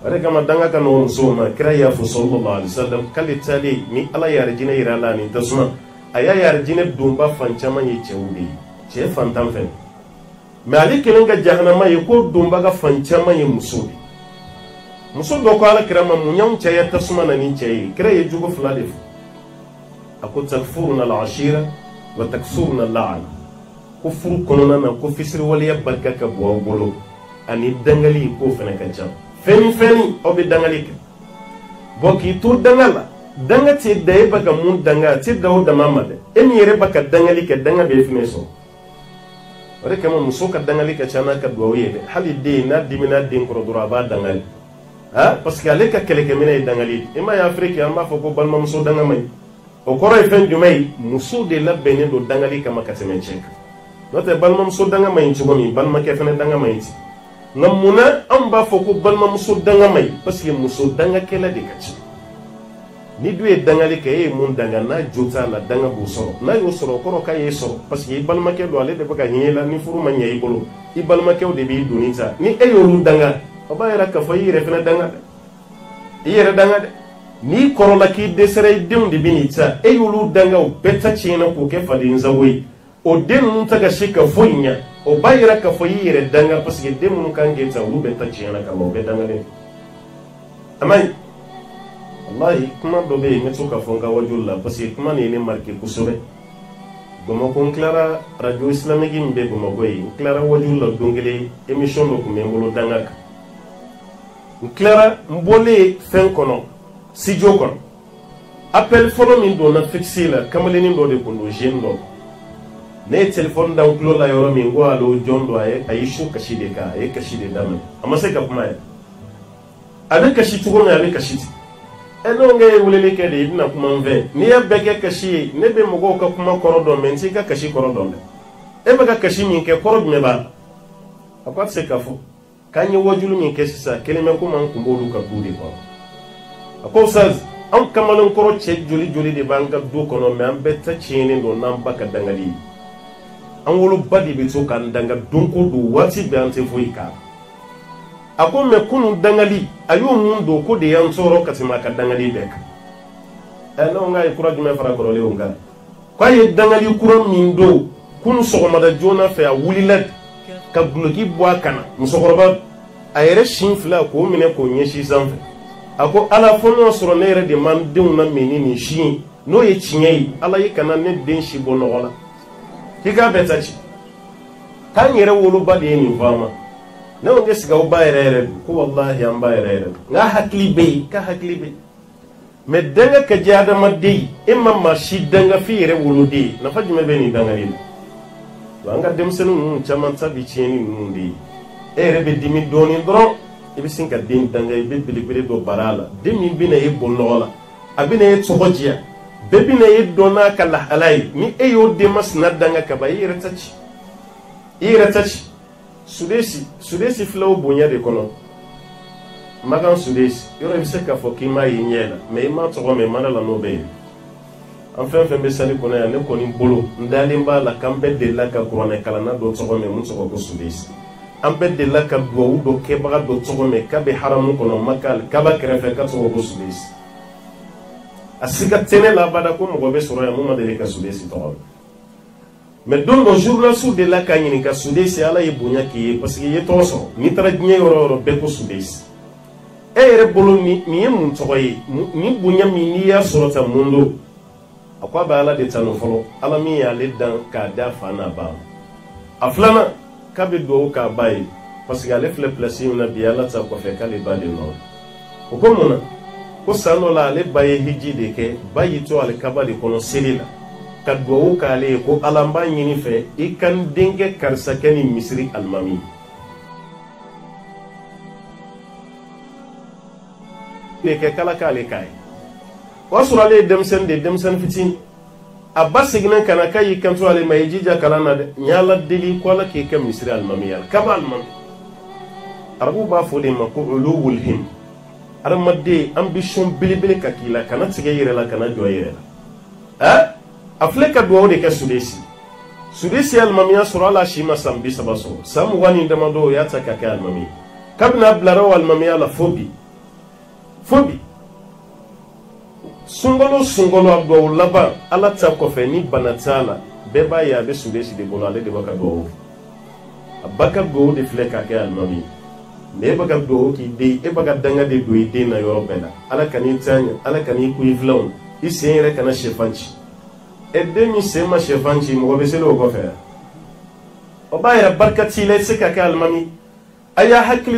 are kama danga ka no muso ma kira ya fu sallallahu alaihi wasallam kale tali ni ala yar jine ira la ni tasma aya yar jine dumba fancama yi cewbi ce fantan fen me ali kelen ga jahannama yi ko dumba ga fancama yi muso do ko ala kira ma munyam ce ya tasma na ni ce kira ya jugo fuladif ako takfuruna al-ashira wa taksuruna al-la'an ko furu konona na ko fisri waliya barka ka bo bolo ani dangali ko fena ka jam feni obi dangali ke boki to dangala danga ti dai baga mun danga ti dawo da mamade emi yere baka dangali ke danga be fine so ore kama muso ka dangali ke chana ka do yede hali de na dimina din ko dura ba dangali ha parce que ale ka kele ke mina dangali ima ya afrique amba foko ban muso danga mai o koro e fen jumai muso de la bene do dangali kama ka temen check note ban muso danga mai chugo mi ban ma ke fene danga mai ti ngamuna amba foko ban muso danga mai parce que muso danga kela de kachi ni duwe dangali ke e mun danga na jota la danga bu soro na yo soro koro ka ye soro parce que ban ma ke do ale de baka hiela ni furu ma nyai bolo i ban ma ke de bi dunita ni e yo lu danga oba era ka fayi re fene danga yere danga de ni korola ki desere dem de binita e yo lu danga o beta china ko ke fadin zawi o den mun taga shika fonya o bayira ka fayi re danga parce que dem mun kan geta lu beta china ka mo be danga de amai wallahi kuma do be me suka fonga wajulla parce que kuma ne marke kusure gomo ko clara radio islamique mbe gomo goyi clara wajulla dongele émission do ko membolo dangaka clara mbole fen kono si jokon appel folo min do na fixé la kamaleni do de ko no jendo ne téléphone da ko la yoro min go alo jondo ay shu kashide ka ay kashide dam amma sai ka kuma ada kashi tugo na ada kashi eno nge wulele ke de ibna kuma mve ni ya beke kashi ne be mogo ka kuma korodo menti ka kashi korodo e be ka kashi min ke korodo me ba akwat se kafu kanyi wajulu min ke sisa keleme ko man kumbolu ka dudi ko ako saz am kamalon koro che joli de banga do kono me am betta chini do nam baka dangali an wolo badi be to kan danga donko do wati be ante foika ako me kunu dangali ayo mun do ko de yan soro katima ka dangali bek no ngai kura jume fara ko le unga kwaye dangali kura min do kunu sogoma da jona fe a wulilat ka bloki bwa kana musokoroba ayere shinfla ko mine ko nyeshi sanfe ako ala fono soro nere de man de una menini shin no ye chinyei ala yi kana ne den shi bonola kika betachi kan yere wolo ba de ni fama ne wonge siga o bayere ko wallahi am bayere nga hakli be ka hakli be me denga ka jada madde imma ma shi denga fi yere wolo de na fajime be ni danga ni wanga dem senu chaman tabi cheni nundi ere be dimi doni dron ibi sinka din danga ibi bilibili do barala dimi bina e bonnola abina e tsogojiya be bina e dona kala halai ni e yo de masna danga ka ba ire tachi sudesi flow bonya de kono magan sudesi yoro bi se ka fo kima yinyela me ma tsogo me manala no be enfin fe be sali kono ya ne koni bolo ndalimba la kambe de la ka korona kala na do tsogo me mun tsogo ko sudesi ambe de la ka do do ke baga do tsogo me ka be haramu kono makal ka ba krefe ka tsogo ko sudesi asiga tene la bada ko mo be soro ya mo de ka sudesi to mais donc le jour là sous de la kanyini ka sudesi ala yibunya ki parce que yetoso ni tara gnye yoro be ko sudesi e re bolo ni mun tsogo yi ni bunya mi ni ya soro ta mundo akwa ba ala de tano folo ala mi ya le dan ka da fana ba aflana ka be do ka bai parce que ale fle place na bi ala ta ko fe ka le ba de no ko mona ko sano la ale baye hiji de ke bayi to ale ka ba de kono selila ka do ka le ko alamba nyini fe ikan dinge karsa keni misri almami ne ke kala kale kai wasura le demsen fitin abasigna kana kai kan to ale mai jija kala na nyala deli ko la ke kam misri almamiyal kabal man arabu ba fole ma ko ulul him aramadde ambition bilibili ka kila kana tige yire la kana do yire la afleka do de ka sudesi almamiya sura la shima sambi sabaso sam wani demando ya taka ka almami kabna blaro almamiya la fobi fobi sungolo abdo laba ala ta ko fe ni banatala beba ya be sunde si de bolo ale de baka do abaka go de fleka ke almami ne baka do ki de e baka danga de do ide na yoro bela ala kani tanya ala kani ku iflon isere kana shefanchi e de mi sema shefanchi mo be selo go fe o ba ya barkati le se ka ke almami aya hakli